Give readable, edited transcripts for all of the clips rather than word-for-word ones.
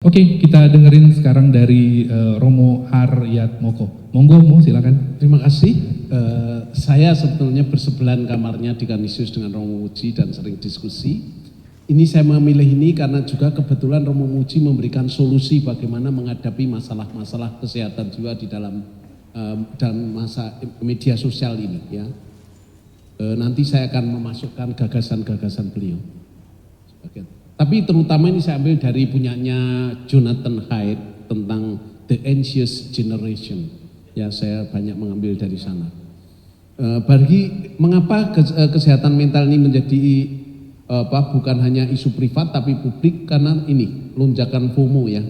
Oke, kita dengerin sekarang dari Romo Haryatmoko. Monggo, Mo, silakan. Terima kasih. Saya sebetulnya bersebelahan kamarnya di Kanisius dengan Romo Muji dan sering diskusi. Ini saya memilih ini karena juga kebetulan Romo Muji memberikan solusi bagaimana menghadapi masalah-masalah kesehatan jiwa di dalam masa media sosial ini. Ya. Nanti saya akan memasukkan gagasan-gagasan beliau. Tapi terutama ini saya ambil dari punyanya Jonathan Haidt tentang The Anxious Generation. Ya, saya banyak mengambil dari sana. Mengapa kesehatan mental ini menjadi bukan hanya isu privat tapi publik, karena ini lonjakan FOMO ya,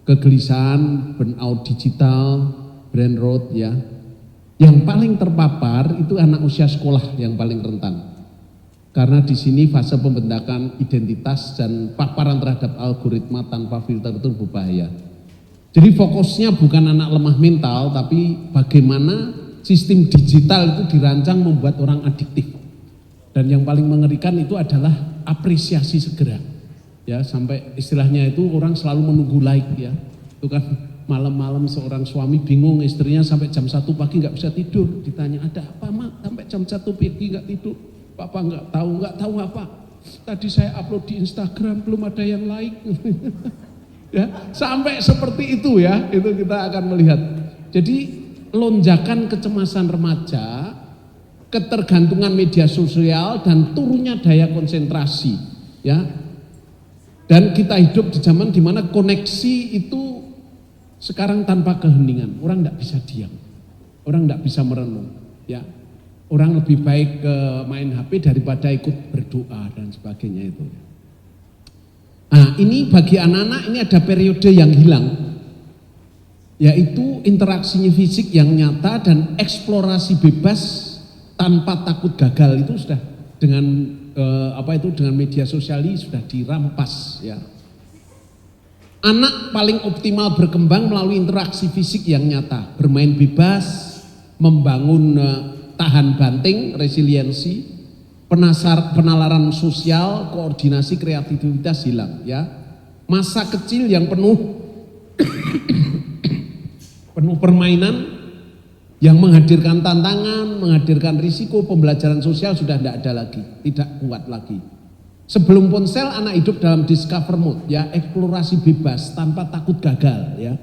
kegelisahan, burnout digital, brain rot ya. Yang paling terpapar itu anak usia sekolah yang paling rentan. Karena di sini fase pembendakan identitas dan paparan terhadap algoritma tanpa filter itu berbahaya. Jadi fokusnya bukan anak lemah mental, tapi bagaimana sistem digital itu dirancang membuat orang adiktif. Dan yang paling mengerikan itu adalah apresiasi segera. Ya, sampai istilahnya itu orang selalu menunggu like ya. Itu kan malam-malam seorang suami bingung istrinya sampai jam 1 pagi nggak bisa tidur. Ditanya, ada apa mak? Sampai jam 1 pagi nggak tidur. Papa nggak tahu apa. Tadi saya upload di Instagram belum ada yang like. Ya, sampai seperti itu ya, itu kita akan melihat. Jadi lonjakan kecemasan remaja, ketergantungan media sosial dan turunnya daya konsentrasi, ya. Dan kita hidup di zaman dimana koneksi itu sekarang tanpa keheningan, orang tidak bisa diam, orang tidak bisa merenung, ya. Orang lebih baik main HP daripada ikut berdoa dan sebagainya itu. Nah, ini bagi anak-anak ini ada periode yang hilang, yaitu interaksinya fisik yang nyata dan eksplorasi bebas tanpa takut gagal itu sudah dengan dengan media sosial ini sudah dirampas ya. Anak paling optimal berkembang melalui interaksi fisik yang nyata, bermain bebas, membangun tahan banting, resiliensi, penalaran sosial, koordinasi, kreativitas hilang ya. Masa kecil yang penuh permainan yang menghadirkan tantangan, menghadirkan risiko, pembelajaran sosial sudah tidak ada lagi, tidak kuat lagi. Sebelum ponsel anak hidup dalam discover mode ya, eksplorasi bebas tanpa takut gagal ya.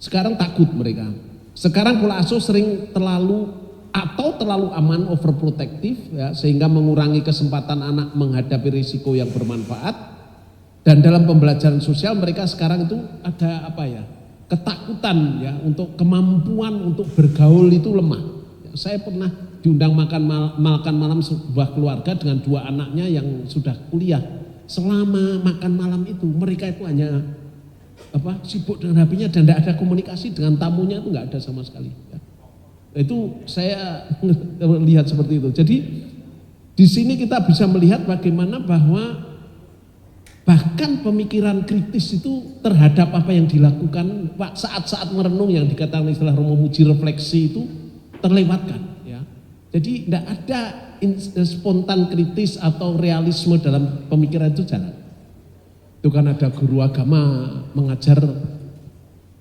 Sekarang takut mereka. Sekarang pola asuh sering terlalu aman, overprotective ya, sehingga mengurangi kesempatan anak menghadapi risiko yang bermanfaat. Dan dalam pembelajaran sosial mereka sekarang itu ada ketakutan ya, untuk kemampuan untuk bergaul itu lemah. Ya, saya pernah diundang makan malam sebuah keluarga dengan 2 anaknya yang sudah kuliah. Selama makan malam itu mereka itu hanya sibuk dengan HP-nya dan tidak ada komunikasi dengan tamunya, itu nggak ada sama sekali. Ya. Itu saya lihat seperti itu. Jadi di sini kita bisa melihat bagaimana bahwa bahkan pemikiran kritis itu terhadap apa yang dilakukan saat-saat merenung yang dikatakan istilah Romo Muji refleksi itu terlewatkan ya. Jadi tidak ada spontan kritis atau realisme dalam pemikiran itu jalan. Itu kan ada guru agama mengajar,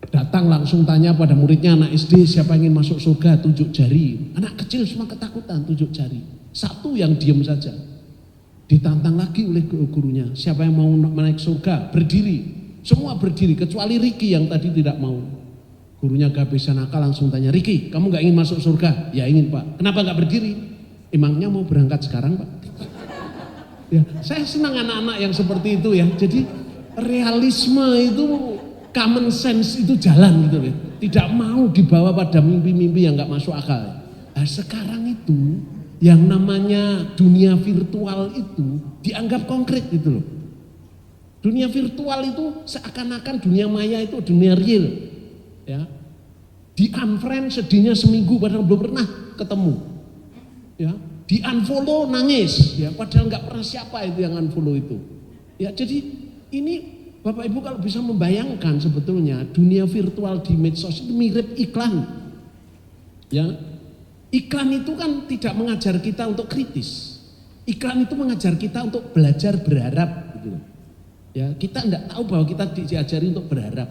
datang langsung tanya pada muridnya, anak SD siapa ingin masuk surga, tunjuk jari. Anak kecil semua ketakutan, tunjuk jari. Satu yang diam saja. Ditantang lagi oleh gurunya, siapa yang mau naik surga, berdiri. Semua berdiri kecuali Riki yang tadi tidak mau. Gurunya gak bisa nakal langsung tanya, Riki kamu gak ingin masuk surga? Ya ingin Pak. Kenapa gak berdiri? Emangnya mau berangkat sekarang Pak? Ya, saya senang anak-anak yang seperti itu ya. Jadi realisme itu, common sense itu jalan gitu ya. Tidak mau dibawa pada mimpi-mimpi yang gak masuk akal. Nah, sekarang itu yang namanya dunia virtual itu dianggap konkret gitu loh. Dunia virtual itu seakan-akan dunia maya itu dunia real. Ya. Di unfriend sedihnya seminggu padahal belum pernah ketemu. Ya. Di unfollow nangis ya, padahal nggak pernah siapa itu yang unfollow itu. Ya, jadi ini Bapak Ibu kalau bisa membayangkan sebetulnya dunia virtual di medsos itu mirip iklan. Ya. Iklan itu kan tidak mengajar kita untuk kritis. Iklan itu mengajar kita untuk belajar berharap gitu. Ya, kita tidak tahu bahwa kita diajari untuk berharap.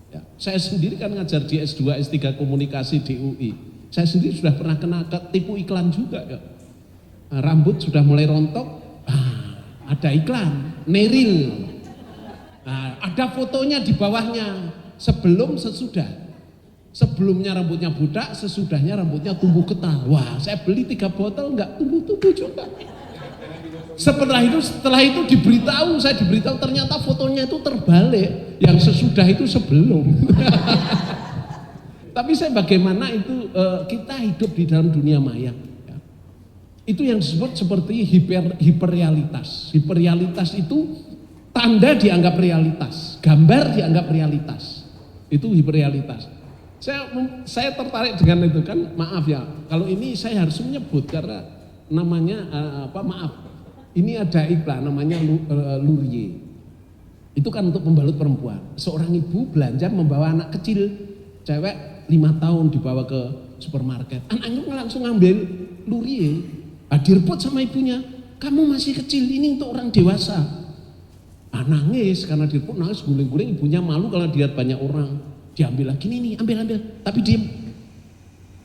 Ya, saya sendiri kan ngajar di S2, S3 komunikasi di UI. Saya sendiri sudah pernah kena tipu iklan juga. Ya. Rambut sudah mulai rontok, ada iklan, Neril. Ada fotonya di bawahnya, sebelum sesudah. Sebelumnya rambutnya budak, sesudahnya rambutnya tumbuh getah. Wah, saya beli 3 botol enggak tumbuh-tumbuh juga. Setelah itu saya diberitahu ternyata fotonya itu terbalik, yang sesudah itu sebelum. Tapi saya bagaimana itu kita hidup di dalam dunia maya. Ya. Itu yang disebut seperti hiperrealitas. Hiperrealitas itu tanda dianggap realitas, gambar dianggap realitas. Itu hiperrealitas. Saya tertarik dengan itu kan, maaf ya. Kalau ini saya harus menyebut karena namanya maaf. Ini ada iklan namanya Lurie. Itu kan untuk pembalut perempuan. Seorang ibu belanja membawa anak kecil, cewek 5 tahun dibawa ke supermarket. Anaknya langsung ngambil Lurie. Direbut sama ibunya. Kamu masih kecil, ini untuk orang dewasa. Nangis karena direbut, nangis guling-guling. Ibunya malu kalau dilihat banyak orang. Diambil lagi, nih ambil. Tapi diem.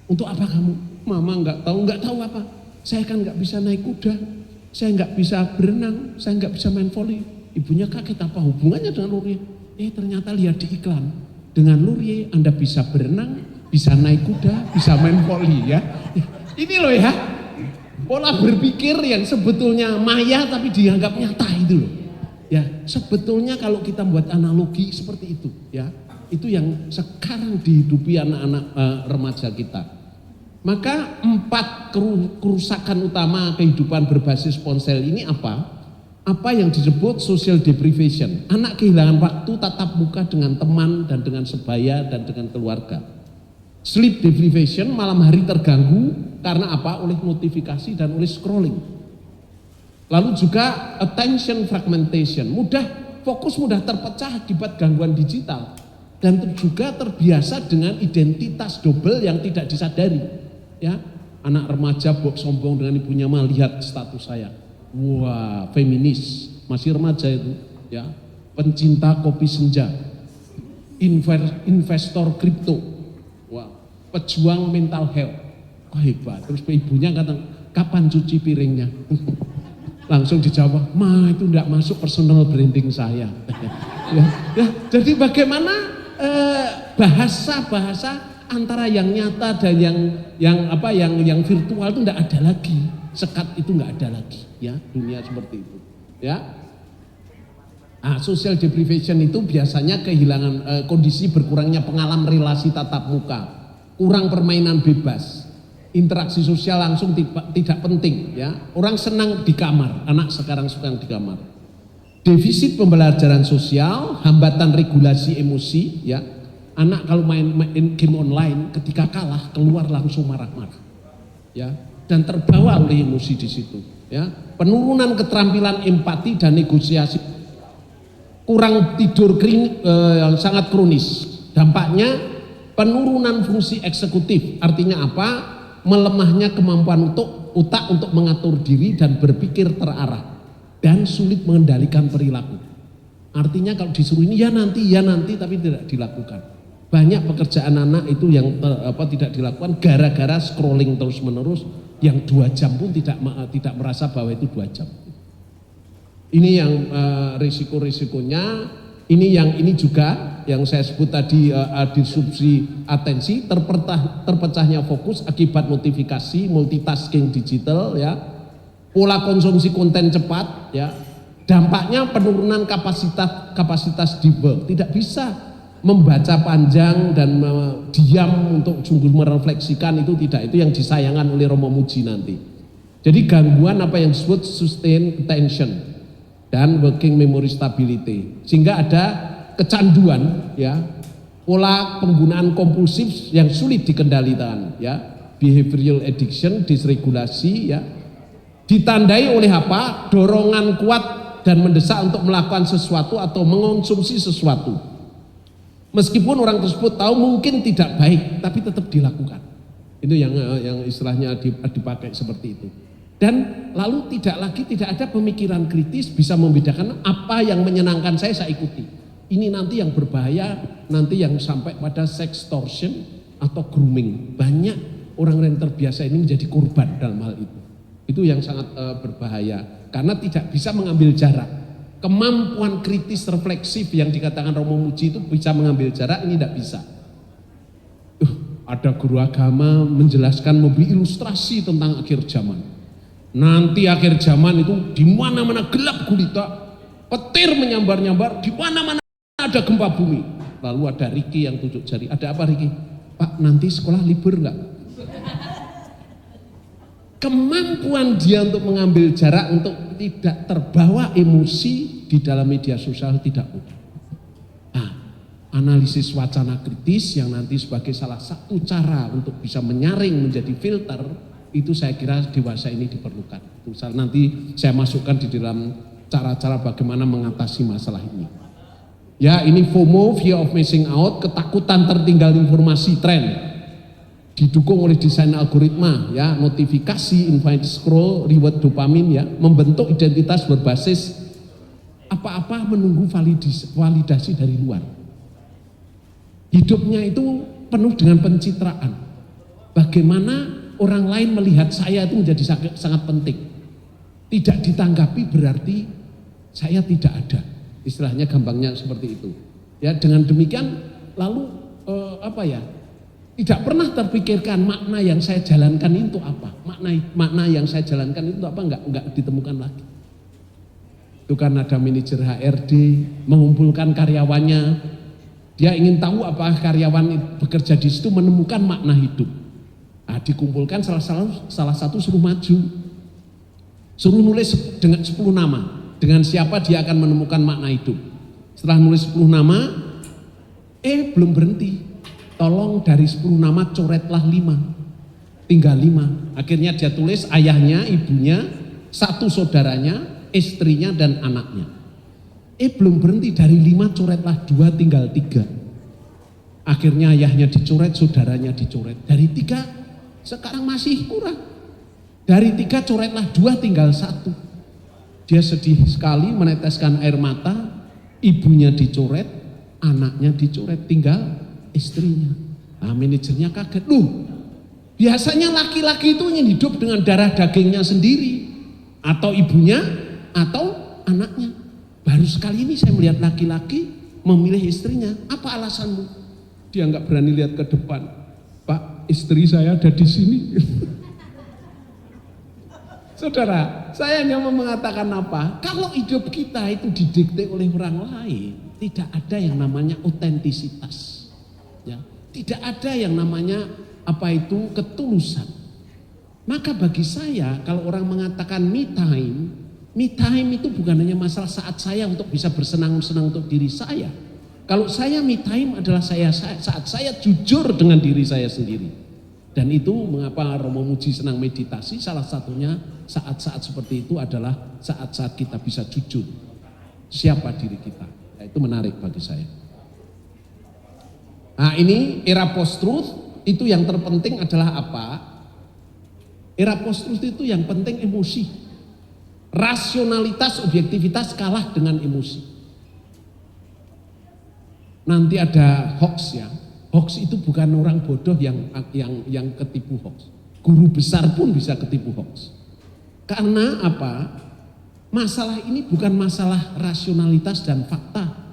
Untuk apa kamu? Mama nggak tahu apa. Saya kan nggak bisa naik kuda. Saya nggak bisa berenang, saya nggak bisa main voli. Ibunya kaget, apa hubungannya dengan Lurie? Ternyata lihat di iklan, dengan Lurie Anda bisa berenang, bisa naik kuda, bisa main voli ya. Ini loh ya, pola berpikir yang sebetulnya maya tapi dianggap nyata itu loh. Ya, sebetulnya kalau kita buat analogi seperti itu ya, itu yang sekarang dihidupi anak-anak remaja kita. Maka 4 kerusakan utama kehidupan berbasis ponsel ini apa? Apa yang disebut social deprivation. Anak kehilangan waktu tatap muka dengan teman dan dengan sebaya dan dengan keluarga. Sleep deprivation, malam hari terganggu karena apa? Oleh notifikasi dan oleh scrolling. Lalu juga attention fragmentation, fokus mudah terpecah akibat gangguan digital. Dan juga terbiasa dengan identitas double yang tidak disadari. Ya, anak remaja sombong dengan ibunya, lihat status saya. Wah, feminis, masih remaja itu, ya. Pencinta kopi senja, investor kripto, wah, pejuang mental health. Wah, hebat. Terus ibunya kata, kapan cuci piringnya? Langsung dijawab, itu enggak masuk personal branding saya. ya, jadi bagaimana bahasa antara yang nyata dan yang virtual itu enggak ada lagi, sekat itu enggak ada lagi, ya, dunia seperti itu, ya. Social deprivation itu biasanya kehilangan kondisi berkurangnya pengalaman relasi tatap muka, kurang permainan bebas, interaksi sosial langsung tidak penting, ya. Orang senang di kamar, anak sekarang suka di kamar. Defisit pembelajaran sosial, hambatan regulasi emosi, ya. Anak kalau main game online ketika kalah keluar langsung marah-marah, ya, dan terbawa oleh emosi di situ, ya. Penurunan keterampilan empati dan negosiasi, kurang tidur yang sangat kronis. Dampaknya penurunan fungsi eksekutif, artinya apa? Melemahnya kemampuan otak untuk mengatur diri dan berpikir terarah dan sulit mengendalikan perilaku. Artinya kalau disuruh ini ya nanti tapi tidak dilakukan. Banyak pekerjaan anak itu yang tidak dilakukan gara-gara scrolling terus-menerus yang 2 jam pun tidak merasa bahwa itu 2 jam. Ini yang risiko-risikonya. Ini juga yang saya sebut tadi disrupsi atensi, terpecahnya fokus akibat notifikasi, multitasking digital, ya, pola konsumsi konten cepat, ya. Dampaknya penurunan kapasitas dibel, tidak bisa membaca panjang dan diam untuk sungguh merefleksikan, itu tidak, itu yang disayangkan oleh Romo Muji nanti. Jadi gangguan apa yang disebut sustained attention dan working memory stability, sehingga ada kecanduan, ya, pola penggunaan kompulsif yang sulit dikendalikan, ya, behavioral addiction, disregulasi, ya, ditandai oleh apa? Dorongan kuat dan mendesak untuk melakukan sesuatu atau mengonsumsi sesuatu. Meskipun orang tersebut tahu mungkin tidak baik, tapi tetap dilakukan. Itu yang istilahnya dipakai seperti itu. Dan lalu tidak ada pemikiran kritis bisa membedakan apa yang menyenangkan saya ikuti. Ini nanti yang berbahaya, nanti yang sampai pada sextortion atau grooming. Banyak orang yang terbiasa ini menjadi korban dalam hal itu. Itu yang sangat berbahaya karena tidak bisa mengambil jarak. Kemampuan kritis refleksif yang dikatakan Romo Muji itu bisa mengambil jarak, ini tidak bisa. Ada guru agama menjelaskan, memberi ilustrasi tentang akhir zaman. Nanti akhir zaman itu di mana-mana gelap gulita, petir menyambar-nyambar, di mana-mana ada gempa bumi. Lalu ada Riki yang tunjuk jari. Ada apa Riki? Pak, nanti sekolah libur enggak? Kemampuan dia untuk mengambil jarak, untuk tidak terbawa emosi di dalam media sosial tidak mudah. Nah, analisis wacana kritis yang nanti sebagai salah satu cara untuk bisa menyaring menjadi filter, itu saya kira dewasa ini diperlukan. Itu nanti saya masukkan di dalam cara-cara bagaimana mengatasi masalah ini. Ya, ini FOMO, fear of missing out, ketakutan tertinggal informasi, tren. Didukung oleh desain algoritma, ya, notifikasi, infinite scroll, reward dopamin, ya, membentuk identitas berbasis apa-apa menunggu validasi dari luar. Hidupnya itu penuh dengan pencitraan. Bagaimana orang lain melihat saya itu menjadi sangat penting. Tidak ditanggapi berarti saya tidak ada. Istilahnya gampangnya seperti itu. Ya, dengan demikian lalu tidak pernah terpikirkan makna yang saya jalankan itu apa. Makna yang saya jalankan itu apa, enggak ditemukan lagi. Itu kan ada manajer HRD mengumpulkan karyawannya. Dia ingin tahu apakah karyawan bekerja di situ menemukan makna hidup. Nah, dikumpulkan salah satu suruh maju. Suruh nulis dengan 10 nama. Dengan siapa dia akan menemukan makna hidup. Setelah nulis 10 nama, belum berhenti. Tolong dari 10 nama coretlah 5. Tinggal 5. Akhirnya dia tulis ayahnya, ibunya, 1 saudaranya, istrinya dan anaknya. Belum berhenti, dari 5 coretlah 2, tinggal 3. Akhirnya ayahnya dicoret, saudaranya dicoret. Dari 3 sekarang masih kurang. Dari 3 coretlah 2, tinggal 1. Dia sedih sekali meneteskan air mata, ibunya dicoret, anaknya dicoret, tinggal istrinya. Nah, manajernya kaget. Biasanya laki-laki itu ingin hidup dengan darah dagingnya sendiri, atau ibunya, atau anaknya. Baru sekali ini saya melihat laki-laki memilih istrinya. Apa alasanmu? Dia nggak berani lihat ke depan. Pak, istri saya ada di sini. Saudara, saya hanya mau mengatakan apa? Kalau hidup kita itu didikte oleh orang lain, tidak ada yang namanya otentisitas. Ya, tidak ada yang namanya ketulusan. Maka bagi saya, kalau orang mengatakan me time itu bukan hanya masalah saat saya untuk bisa bersenang-senang untuk diri saya. Kalau saya me time adalah saat saya jujur dengan diri saya sendiri. Dan itu mengapa Romo Muji senang meditasi, salah satunya saat-saat seperti itu adalah saat-saat kita bisa jujur siapa diri kita. Nah, itu menarik bagi saya. Nah, ini era post-truth, itu yang terpenting adalah apa? Era post-truth itu yang penting emosi. Rasionalitas, objektivitas kalah dengan emosi. Nanti ada hoax, ya. Hoax itu bukan orang bodoh yang ketipu hoax. Guru besar pun bisa ketipu hoax. Karena apa? Masalah ini bukan masalah rasionalitas dan fakta.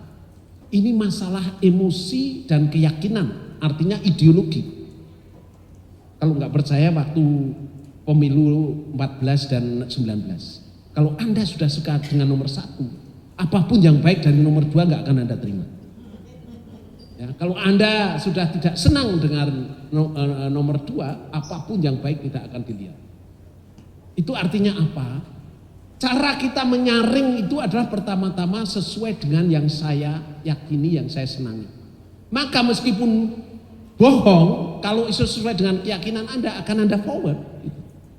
Ini masalah emosi dan keyakinan, artinya ideologi. Kalau nggak percaya waktu pemilu 14 dan 19. Kalau Anda sudah suka dengan nomor 1, apapun yang baik dari nomor 2 nggak akan Anda terima. Ya, kalau Anda sudah tidak senang dengan nomor 2, apapun yang baik tidak akan dilihat. Itu artinya apa? Cara kita menyaring itu adalah pertama-tama sesuai dengan yang saya yakini, yang saya senangi. Maka meskipun bohong, kalau itu sesuai dengan keyakinan Anda, akan Anda forward.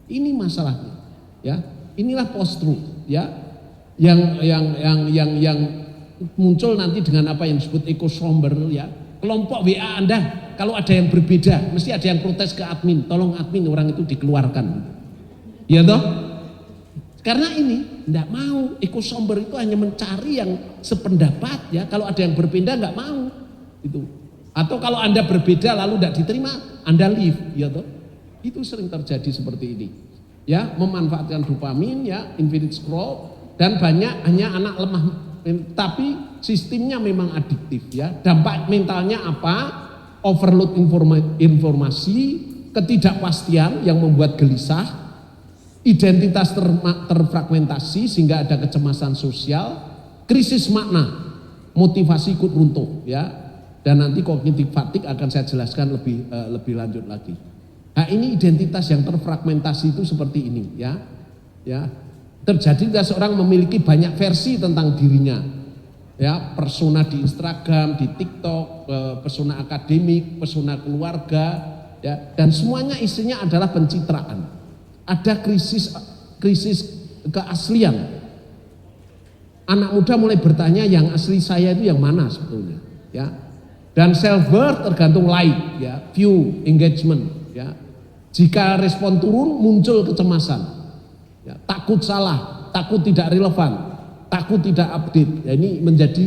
Ini masalahnya. Ya, inilah post-truth. Ya, yang muncul nanti dengan apa yang disebut echo chamber, ya. Kelompok WA Anda, kalau ada yang berbeda, mesti ada yang protes ke admin, tolong admin orang itu dikeluarkan. Ya toh? Karena ini tidak mau, echo chamber itu hanya mencari yang sependapat ya. Kalau ada yang berbeda nggak mau itu. Atau kalau Anda berbeda lalu tidak diterima, Anda leave, ya toh. Itu sering terjadi seperti ini. Ya, memanfaatkan dopamin ya, infinite scroll dan banyak hanya anak lemah, tapi sistemnya memang adiktif ya. Dampak mentalnya apa? Overload informasi, ketidakpastian yang membuat gelisah, identitas terfragmentasi sehingga ada kecemasan sosial, krisis makna, motivasi ikut runtuh ya. Dan nanti kognitif fatigue akan saya jelaskan lebih lanjut lagi. Nah, ini identitas yang terfragmentasi itu seperti ini ya. Ya. Terjadi jika seorang memiliki banyak versi tentang dirinya. Ya, persona di Instagram, di TikTok, persona akademik, persona keluarga ya, dan semuanya isinya adalah pencitraan. Ada krisis keaslian. Anak muda mulai bertanya yang asli saya itu yang mana sebetulnya ya. Dan self worth tergantung like ya, view, engagement ya. Jika respon turun muncul kecemasan ya, takut salah, takut tidak relevan, takut tidak update ya, ini menjadi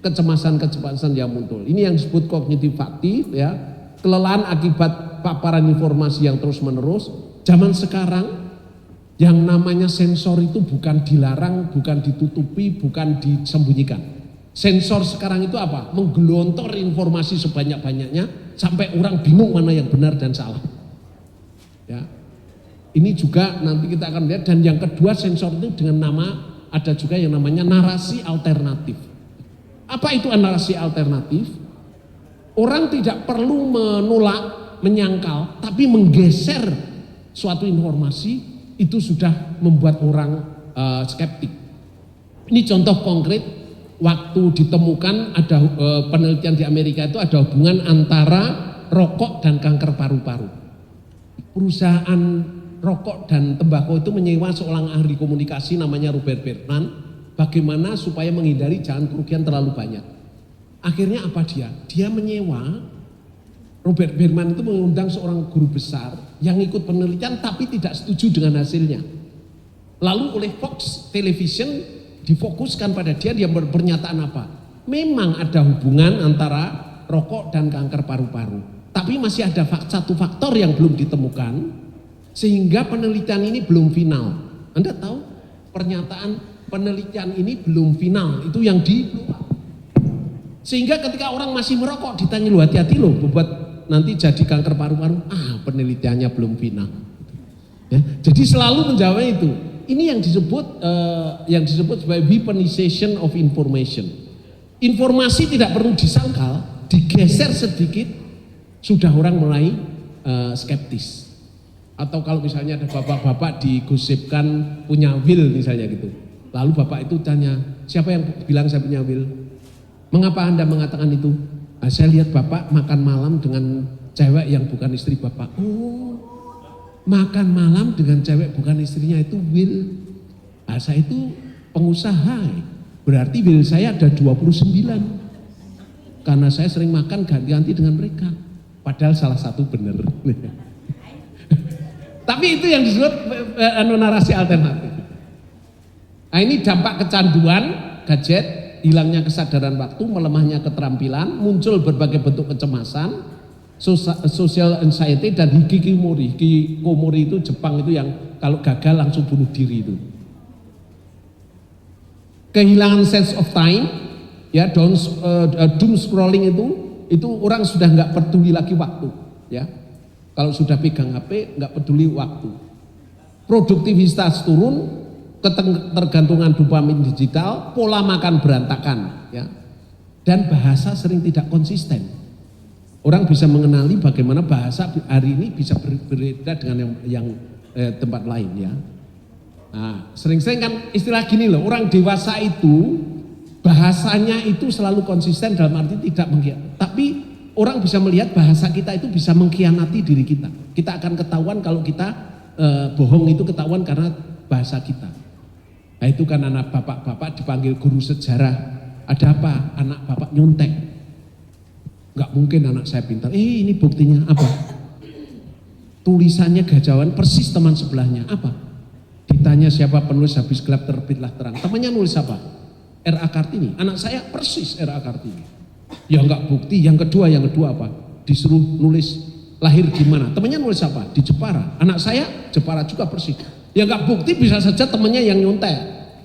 kecemasan yang muncul. Ini yang disebut kognitif fatigue ya, kelelahan akibat paparan informasi yang terus menerus. Zaman sekarang yang namanya sensor itu bukan dilarang, bukan ditutupi, bukan disembunyikan. Sensor sekarang itu apa? Menggelontor informasi sebanyak-banyaknya sampai orang bingung mana yang benar dan salah. Ya. Ini juga nanti kita akan lihat. Dan yang kedua, sensor itu dengan nama, ada juga yang namanya narasi alternatif. Apa itu narasi alternatif? Orang tidak perlu menolak, menyangkal, tapi menggeser suatu informasi itu sudah membuat orang skeptik. Ini contoh konkret. Waktu ditemukan ada penelitian di Amerika itu ada hubungan antara rokok dan kanker paru-paru. Perusahaan rokok dan tembakau itu menyewa seorang ahli komunikasi namanya Robert Berman, bagaimana supaya menghindari jangan kerugian terlalu banyak. Akhirnya apa dia? Dia menyewa, Robert Berman itu mengundang seorang guru besar yang ikut penelitian tapi tidak setuju dengan hasilnya. Lalu oleh Fox Television difokuskan pada dia berpernyataan apa? Memang ada hubungan antara rokok dan kanker paru-paru. Tapi masih ada satu faktor yang belum ditemukan sehingga penelitian ini belum final. Anda tahu pernyataan penelitian ini belum final itu yang sehingga ketika orang masih merokok ditanya lu hati-hati loh buat nanti jadi kanker paru-paru. Penelitiannya belum final. Ya, jadi selalu menjawab itu. Ini yang disebut sebagai weaponization of information. Informasi tidak perlu disangkal, digeser sedikit sudah orang mulai skeptis. Atau kalau misalnya ada bapak-bapak digosipkan punya will misalnya gitu. Lalu bapak itu tanya, siapa yang bilang saya punya will? Mengapa Anda mengatakan itu? Saya lihat bapak makan malam dengan cewek yang bukan istri bapak. Makan malam dengan cewek bukan istrinya itu will. Saya itu pengusaha, berarti will saya ada 29. Karena saya sering makan ganti-ganti dengan mereka. Padahal salah satu benar. Tapi itu yang disebut narasi alternatif. Nah, ini dampak kecanduan gadget, hilangnya kesadaran waktu, melemahnya keterampilan, muncul berbagai bentuk kecemasan, social anxiety dan hikikomori. Hikikomori itu Jepang itu yang kalau gagal langsung bunuh diri itu. Kehilangan sense of time, ya, doom scrolling itu orang sudah nggak peduli lagi waktu, ya. Kalau sudah pegang HP nggak peduli waktu. Produktivitas turun, ketergantungan dopamin digital, pola makan berantakan, ya. Dan bahasa sering tidak konsisten. Orang bisa mengenali bagaimana bahasa hari ini bisa berbeda dengan yang tempat lain ya. Nah, sering-sering kan istilah gini loh, orang dewasa itu bahasanya itu selalu konsisten dalam arti tidak mengkhianati. Tapi orang bisa melihat bahasa kita itu bisa mengkhianati diri kita. Kita akan ketahuan kalau kita bohong itu ketahuan karena bahasa kita. Nah, itu kan anak bapak-bapak dipanggil guru sejarah. Ada apa? Anak bapak nyontek. Enggak mungkin anak saya pintar. Ini buktinya apa? Tulisannya Gajawan persis teman sebelahnya. Apa? Ditanya siapa penulis Habis Gelap Terbitlah Terang. Temannya nulis apa? R.A. Kartini. Anak saya persis R.A. Kartini. Ya enggak bukti. Yang kedua apa? Disuruh nulis lahir di mana. Temannya nulis apa? Di Jepara. Anak saya Jepara juga persis. Ya enggak bukti, bisa saja temannya yang nyontek.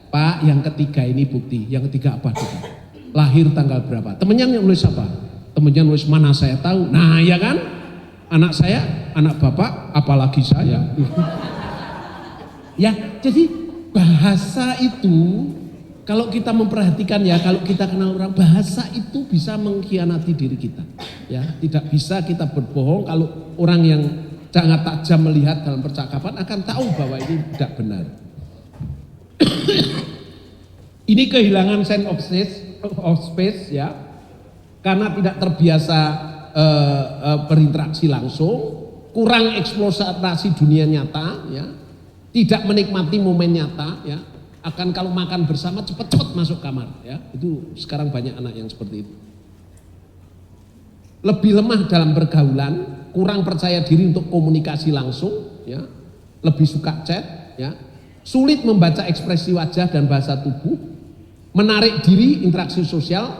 Pak, yang ketiga ini bukti. Yang ketiga apa? Juga? Lahir tanggal berapa? Temannya nulis apa? Temannya nulis mana saya tahu. Nah ya kan? Anak saya, anak bapak, apalagi saya. Ya, jadi bahasa itu kalau kita memperhatikan ya, kalau kita kenal orang, bahasa itu bisa mengkhianati diri kita. Ya, tidak bisa kita berbohong. Kalau orang yang sangat tajam melihat dalam percakapan akan tahu bahwa ini tidak benar. Ini kehilangan sense of space ya, karena tidak terbiasa berinteraksi langsung, kurang eksplorasi dunia nyata ya. Tidak menikmati momen nyata ya, akan kalau makan bersama cepet-cepet masuk kamar ya, itu sekarang banyak anak yang seperti itu. Lebih lemah dalam pergaulan, kurang percaya diri untuk komunikasi langsung ya, lebih suka chat ya, sulit membaca ekspresi wajah dan bahasa tubuh, menarik diri interaksi sosial,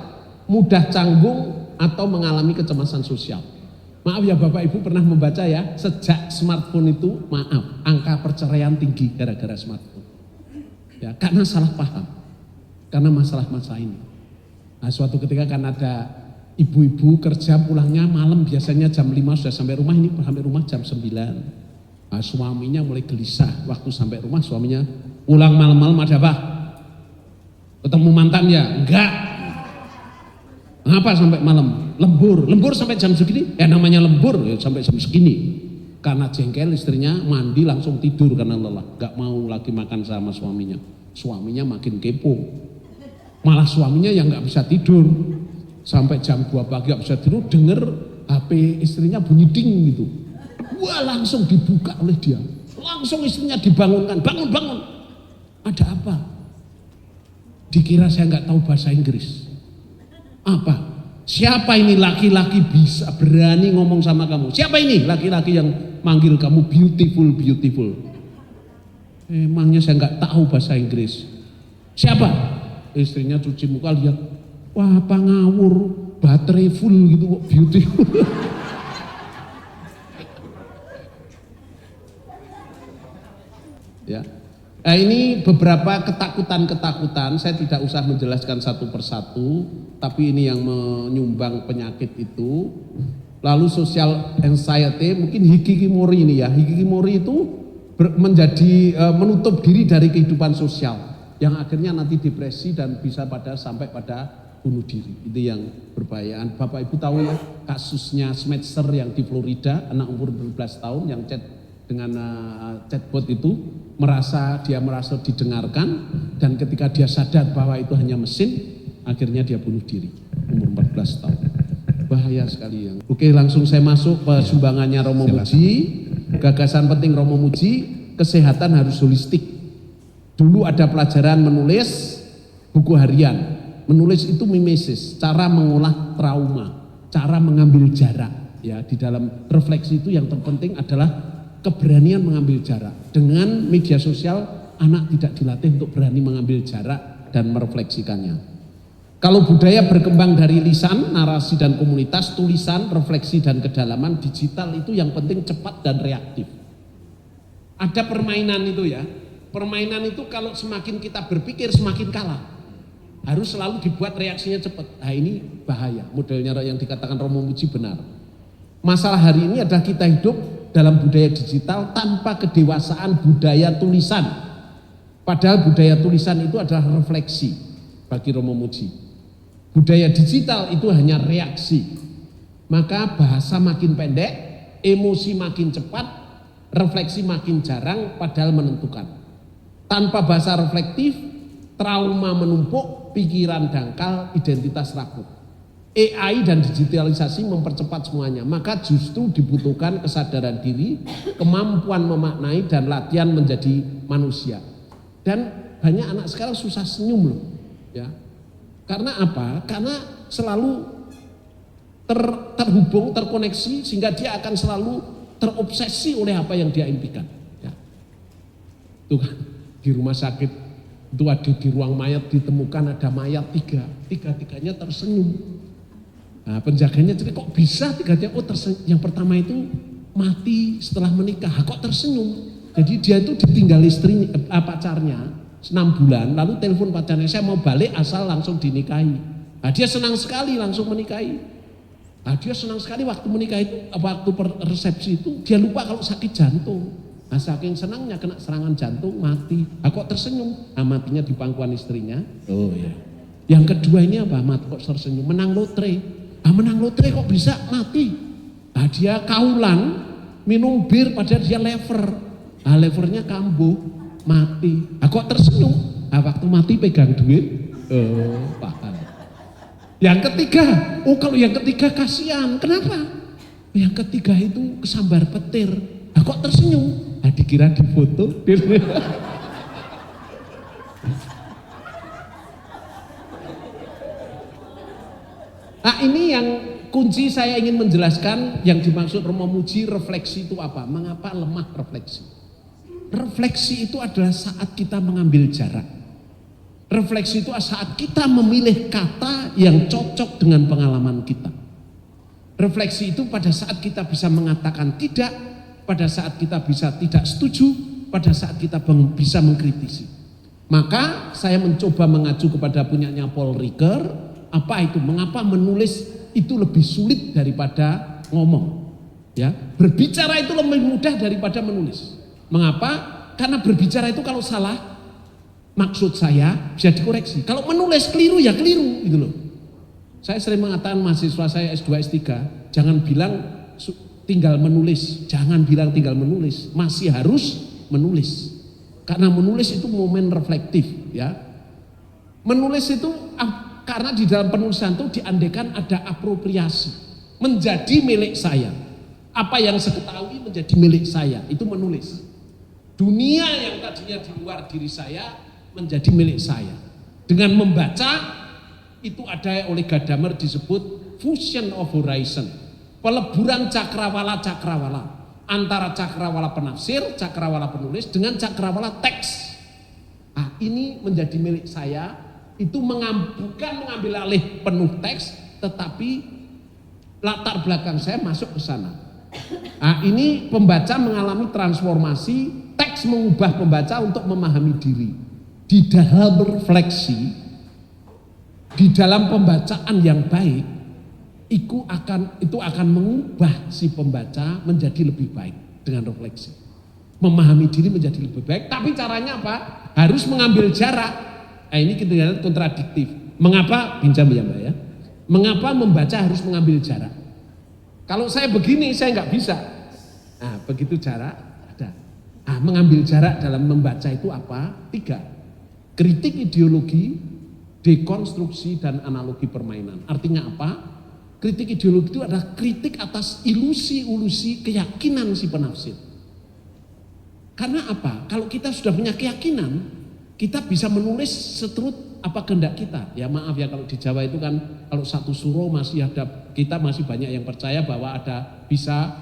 mudah canggung atau mengalami kecemasan sosial. Maaf ya Bapak Ibu pernah membaca ya, sejak smartphone itu maaf, angka perceraian tinggi gara-gara smartphone. Ya, karena salah paham, karena masalah-masalah ini. Nah, suatu ketika kan ada ibu-ibu kerja pulangnya malam, biasanya jam 5 sudah sampai rumah, ini sampai rumah jam 9. Nah, suaminya mulai gelisah, waktu sampai rumah suaminya, pulang malam-malam ada apa? Ketemu mantan ya? Enggak. Ngapa sampai malam? Lembur sampai jam segini? Ya namanya lembur ya sampai jam segini. Karena jengkel istrinya mandi langsung tidur karena lelah, gak mau lagi makan sama suaminya. Suaminya makin kepo. Malah suaminya yang gak bisa tidur. Sampai jam 2 pagi gak bisa tidur, denger HP istrinya bunyi ding gitu. Wah langsung dibuka oleh dia. Langsung istrinya dibangunkan, bangun. Ada apa? Dikira saya gak tahu bahasa Inggris. Apa? Siapa ini laki-laki bisa berani ngomong sama kamu? Siapa ini laki-laki yang manggil kamu beautiful? Emangnya saya nggak tahu bahasa Inggris. Siapa? Istrinya cuci muka lihat, wah apa ngawur, baterai full gitu kok beautiful. Ya. Nah ini beberapa ketakutan, saya tidak usah menjelaskan satu persatu, tapi ini yang menyumbang penyakit itu. Lalu social anxiety, mungkin hikikomori ini ya, hikikomori itu menutup diri dari kehidupan sosial, yang akhirnya nanti depresi dan bisa sampai pada bunuh diri, itu yang berbahaya. Bapak Ibu tahu ya, kasusnya Smetser yang di Florida, anak umur 12 tahun yang dengan chatbot itu merasa didengarkan, dan ketika dia sadar bahwa itu hanya mesin, akhirnya dia bunuh diri umur 14 tahun. Bahaya sekali yang. Oke, langsung saya masuk ke sumbangannya Romo Muji. Gagasan penting Romo Muji, kesehatan harus holistik. Dulu ada pelajaran menulis buku harian. Menulis itu mimesis, cara mengolah trauma, cara mengambil jarak. Ya, di dalam refleksi itu yang terpenting adalah keberanian mengambil jarak. Dengan media sosial, anak tidak dilatih untuk berani mengambil jarak dan merefleksikannya. Kalau budaya berkembang dari lisan, narasi dan komunitas, tulisan, refleksi dan kedalaman, digital itu yang penting cepat dan reaktif. Ada permainan itu ya. Permainan itu kalau semakin kita berpikir semakin kalah. Harus selalu dibuat reaksinya cepat. Nah ini bahaya. Modelnya yang dikatakan Romo Muji benar. Masalah hari ini adalah kita hidup dalam budaya digital tanpa kedewasaan budaya tulisan. Padahal budaya tulisan itu adalah refleksi bagi Romo Muji. Budaya digital itu hanya reaksi. Maka bahasa makin pendek, emosi makin cepat, refleksi makin jarang padahal menentukan. Tanpa bahasa reflektif, trauma menumpuk, pikiran dangkal, identitas rapuh. AI dan digitalisasi mempercepat semuanya, maka justru dibutuhkan kesadaran diri, kemampuan memaknai dan latihan menjadi manusia. Dan banyak anak sekarang susah senyum loh, ya. Karena apa? Karena selalu terhubung, terkoneksi, sehingga dia akan selalu terobsesi oleh apa yang dia impikan. Ya. Tuh kan. di rumah sakit itu ada di ruang mayat ditemukan ada mayat tiga-tiganya tersenyum. Nah, penjaganya cerita kok bisa tiganya, oh tersenyum. Yang pertama itu mati setelah menikah, kok tersenyum. Jadi dia itu ditinggal istrinya, pacarnya 6 bulan, lalu telepon pacarnya, saya mau balik asal langsung dinikahi. Nah, dia senang sekali langsung menikahi. Nah, dia senang sekali waktu menikah itu, waktu resepsi itu, dia lupa kalau sakit jantung. Nah, saking senangnya kena serangan jantung, mati. Nah, kok tersenyum? Nah, matinya di pangkuan istrinya. Oh ya. Yang kedua ini apa? Mati kok tersenyum? Menang lotre. Ah, menang lotre kok bisa mati? Ah, dia kaulan, minum bir padahal dia lever. Ah, levernya kambuh, mati. Ah, kok tersenyum? Ah, waktu mati pegang duit. Oh, paham. Yang ketiga, oh kalau yang ketiga kasihan. Kenapa? Yang ketiga itu kesambar petir. Ah, kok tersenyum? Ah, dikira difoto. Nah, ini yang kunci saya ingin menjelaskan yang dimaksud Romo Muji refleksi itu apa? Mengapa lemah refleksi? Refleksi itu adalah saat kita mengambil jarak. Refleksi itu saat kita memilih kata yang cocok dengan pengalaman kita. Refleksi itu pada saat kita bisa mengatakan tidak, pada saat kita bisa tidak setuju, pada saat kita bisa mengkritisi. Maka saya mencoba mengacu kepada punyanya Paul Ricoeur, apa itu? Mengapa menulis itu lebih sulit daripada ngomong? Ya, berbicara itu lebih mudah daripada menulis. Mengapa? Karena berbicara itu kalau salah, maksud saya bisa dikoreksi. Kalau menulis keliru ya keliru gitu loh. Saya sering mengatakan mahasiswa saya S2, S3, jangan bilang tinggal menulis, jangan bilang tinggal menulis, masih harus menulis. Karena menulis itu momen reflektif ya. Menulis itu karena di dalam penulisan itu diandekan ada apropriasi, menjadi milik saya. Apa yang saya ketahui menjadi milik saya, itu menulis. Dunia yang tadinya di luar diri saya menjadi milik saya. Dengan membaca itu ada oleh Gadamer disebut fusion of horizon, peleburan cakrawala antara cakrawala penafsir, cakrawala penulis dengan cakrawala teks. Nah, ini menjadi milik saya, itu bukan mengambil alih penuh teks, tetapi latar belakang saya masuk ke sana. Nah, ini pembaca mengalami transformasi, teks mengubah pembaca untuk memahami diri. Di dalam refleksi, di dalam pembacaan yang baik, itu akan mengubah si pembaca menjadi lebih baik dengan refleksi. Memahami diri menjadi lebih baik, tapi caranya apa? Harus mengambil jarak. Nah, ini kita kontradiktif. Mengapa? Pinjam ya Mbak ya. Mengapa membaca harus mengambil jarak? Kalau saya begini, saya nggak bisa. Nah, begitu jarak ada. Nah, mengambil jarak dalam membaca itu apa? 3. Kritik ideologi, dekonstruksi, dan analogi permainan. Artinya apa? Kritik ideologi itu adalah kritik atas ilusi-ilusi keyakinan si penafsir. Karena apa? Kalau kita sudah punya keyakinan, kita bisa menulis seturut apa kehendak kita. Ya maaf ya kalau di Jawa itu kan kalau satu suro masih ada, kita masih banyak yang percaya bahwa ada bisa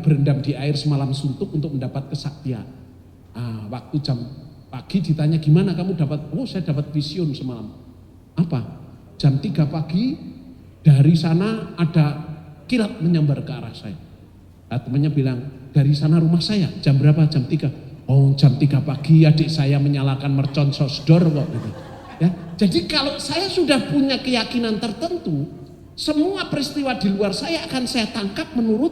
berendam di air semalam suntuk untuk mendapat kesaktian. Waktu jam pagi ditanya gimana kamu dapat, oh saya dapat vision semalam. Apa? Jam 3 pagi dari sana ada kilat menyambar ke arah saya. Nah, temannya bilang dari sana rumah saya, jam berapa? Jam 3. Oh jam 3 pagi adik saya menyalakan mercon sosdor kok gitu. Ya, jadi kalau saya sudah punya keyakinan tertentu, semua peristiwa di luar saya akan saya tangkap menurut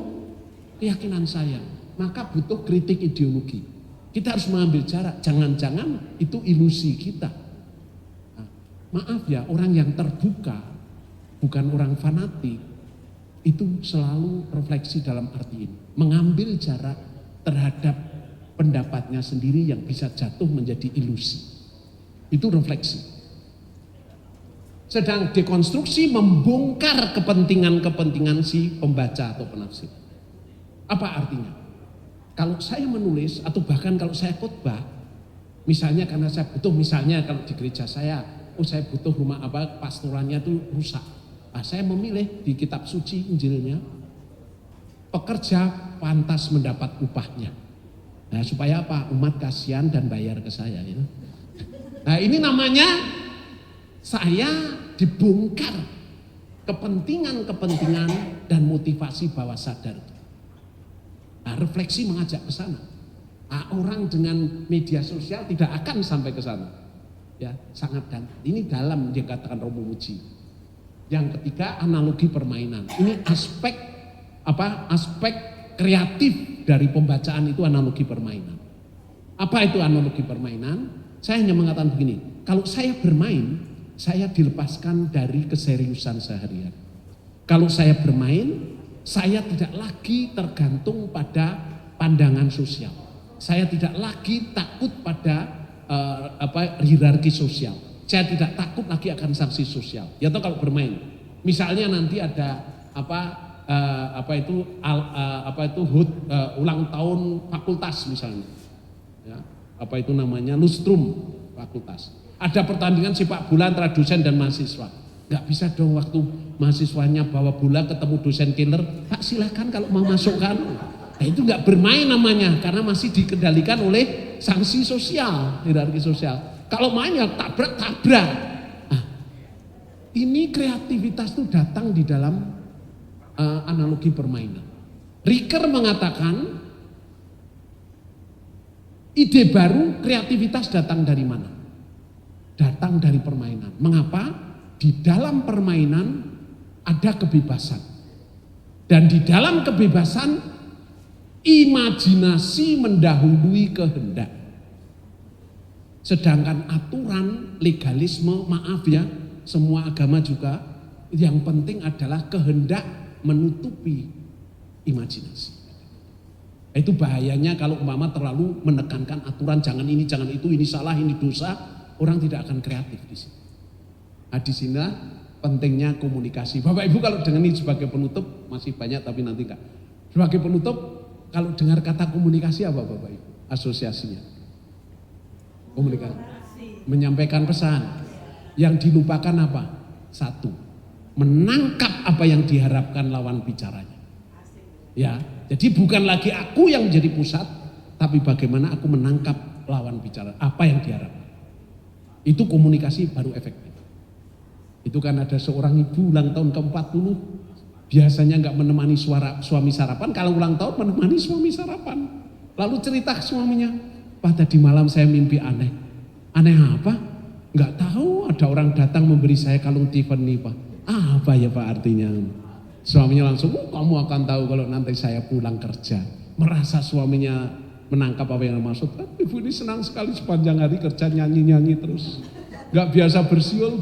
keyakinan saya. Maka butuh kritik ideologi. Kita harus mengambil jarak, jangan-jangan itu ilusi kita. Nah, maaf ya, orang yang terbuka, bukan orang fanatik, itu selalu refleksi dalam arti ini. Mengambil jarak terhadap pendapatnya sendiri yang bisa jatuh menjadi ilusi. Itu refleksi. Sedang dekonstruksi membongkar kepentingan-kepentingan si pembaca atau penafsir. Apa artinya? Kalau saya menulis atau bahkan kalau saya khotbah, misalnya karena saya butuh, misalnya kalau di gereja saya, saya butuh rumah pastorannya itu rusak. Nah, saya memilih di kitab suci Injilnya, pekerja pantas mendapat upahnya. Nah, supaya apa? Umat kasihan dan bayar ke saya ya. Nah, ini namanya saya dibongkar kepentingan-kepentingan dan motivasi bawah sadar. Nah, refleksi mengajak ke sana. Nah, orang dengan media sosial tidak akan sampai ke sana. Ya, sangat dalam. Ini dalam dikatakan Romo Muji. Yang ketiga, analogi permainan. Ini aspek kreatif dari pembacaan itu analogi permainan. Apa itu analogi permainan? Saya hanya mengatakan begini, kalau saya bermain, saya dilepaskan dari keseriusan sehari-hari. Kalau saya bermain, saya tidak lagi tergantung pada pandangan sosial. Saya tidak lagi takut pada hierarki sosial. Saya tidak takut lagi akan sanksi sosial. Ya toh kalau bermain, misalnya nanti ada ulang tahun fakultas misalnya, ya, lustrum fakultas. Ada pertandingan sepak bola antara dosen dan mahasiswa. Nggak bisa dong waktu mahasiswanya bawa bola ketemu dosen killer, Pak silakan kalau mau masukkan. Nah, itu nggak bermain namanya, karena masih dikendalikan oleh sanksi sosial, hierarki sosial. Kalau main ya tabrak-tabrak. Nah, ini kreativitas itu datang di dalam analogi permainan. Ricker mengatakan ide baru kreativitas datang dari mana? Datang dari permainan. Mengapa? Di dalam permainan ada kebebasan. Dan di dalam kebebasan imajinasi mendahului kehendak. Sedangkan aturan, legalisme, maaf ya, semua agama juga, yang penting adalah kehendak menutupi imajinasi. Itu bahayanya kalau umpama terlalu menekankan aturan, jangan ini, jangan itu, ini salah, ini dosa, orang tidak akan kreatif di sini. Nah, di sini pentingnya komunikasi. Bapak Ibu kalau dengan ini sebagai penutup, masih banyak tapi nanti enggak. Sebagai penutup, kalau dengar kata komunikasi apa Bapak Ibu? Asosiasinya. Komunikasi. Menyampaikan pesan. Yang dilupakan apa? Satu. Menangkap apa yang diharapkan lawan bicaranya. Ya, jadi bukan lagi aku yang menjadi pusat, tapi bagaimana aku menangkap lawan bicara. Apa yang diharapkan. Itu komunikasi baru efektif. Itu kan ada seorang ibu ulang tahun ke-40. Biasanya nggak menemani suami sarapan, kalau ulang tahun menemani suami sarapan. Lalu cerita ke suaminya, Pak tadi malam saya mimpi aneh. Aneh apa? Nggak tahu, ada orang datang memberi saya kalung Tiffany Pak. Apa ya Pak artinya? Suaminya langsung, kamu akan tahu kalau nanti saya pulang kerja. Merasa suaminya menangkap apa yang maksud. Ibu ini senang sekali sepanjang hari kerja nyanyi-nyanyi terus. Nggak biasa bersiul.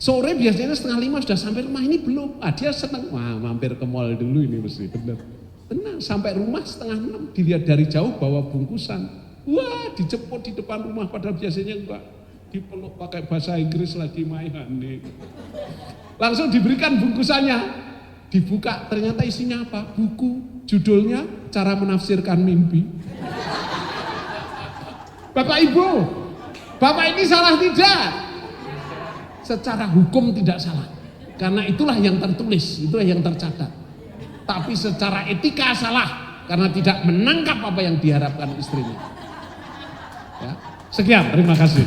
Sore biasanya 4:30 sudah sampai rumah, ini belum. Dia senang, wah mampir ke mall dulu ini mesti, benar. Tenang, sampai rumah 5:30, dilihat dari jauh bawa bungkusan. Wah dijemput di depan rumah, padahal biasanya enggak. Dipeluk pakai bahasa Inggris lagi main nih. Langsung diberikan bungkusannya. Dibuka, ternyata isinya apa? Buku, judulnya Cara Menafsirkan Mimpi. Bapak Ibu, Bapak ini salah tidak? Secara hukum tidak salah, karena itulah yang tertulis, itulah yang tercatat. Tapi secara etika salah, karena tidak menangkap apa yang diharapkan istrinya. Ya. Sekian, terima kasih.